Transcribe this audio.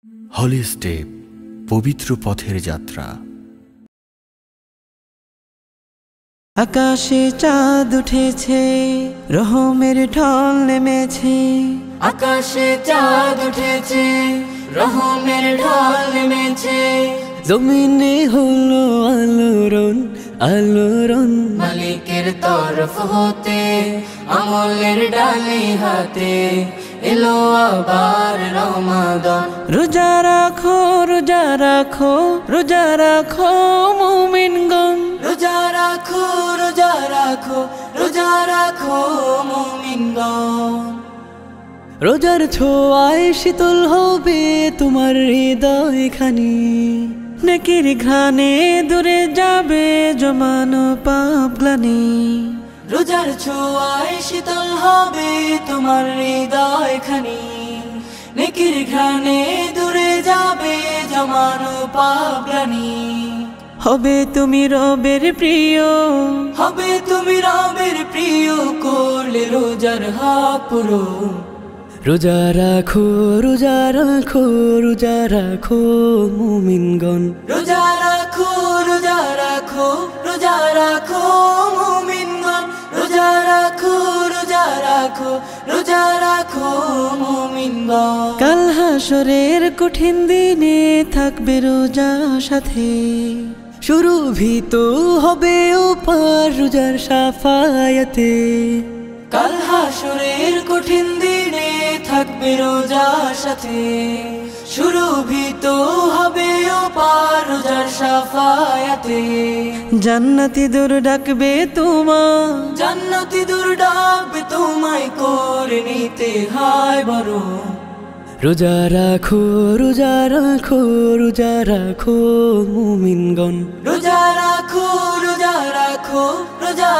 হলি step, পবিত্র পথের যাত্রা। আকাশে চাঁদ উঠেছে, রহমের ঢল নেমেছে। আকাশে চাঁদ উঠেছে, রহমের ঢল নেমেছে। জমিনে হলো আলোড়ন আলোড়ন, মালিকের তরফ হতে আমলের ডালি হাতে এলো আবার রমাদান। রোজা রাখো রোজা রাখো রোজা রাখো মুমিনগণ, রোজা রাখো রোজা রাখো রোজা রাখো মুমিনগণ। রোজার ছোঁয়ায় শীতল হবে তোমার হৃদয়খানি, নেকির ঘ্রাণে দূরে যাবে জমানো পাপ গ্লানি। রোজার ছোঁয়ায় শীতল হবে তোমার হৃদয়খানি, নেকির ঘ্রাণে দূরে যাবে জমানো পাপ গ্লানি। হবে তুমি রবের প্রিয়, হবে তুমি রবের প্রিয়, করলে রোজার হক পূরণ। রোজা রাখো রোজা রাখো রোজা রাখো মুমিনগণ। রোজা রাখো রোজা রাখো রোজা রাখো মুমিনগণ। রোজা রাখো রোজা রাখো রোজা রাখো মুমিনগণ। কাল হাসরের কঠিন দিনে থাকবে রোজা সাথে, সুরভিত হবে ওপার রোজার সাফায়াতে। কাল হাসরের কঠিন দিনে থাকবে রোজা সাথে, সুরভিত হবে ওপার রোজার সাফায়াতে। জান্নাতি দূর ডাকবে তোমায়, জান্নাতি দূর ডাকবে তোমায়, করে নিতে হয় বড়। রোজা রাখো রোজা রাখো রোজা রাখো মুমিনগণ। রোজা রাখো রোজা রাখো রোজা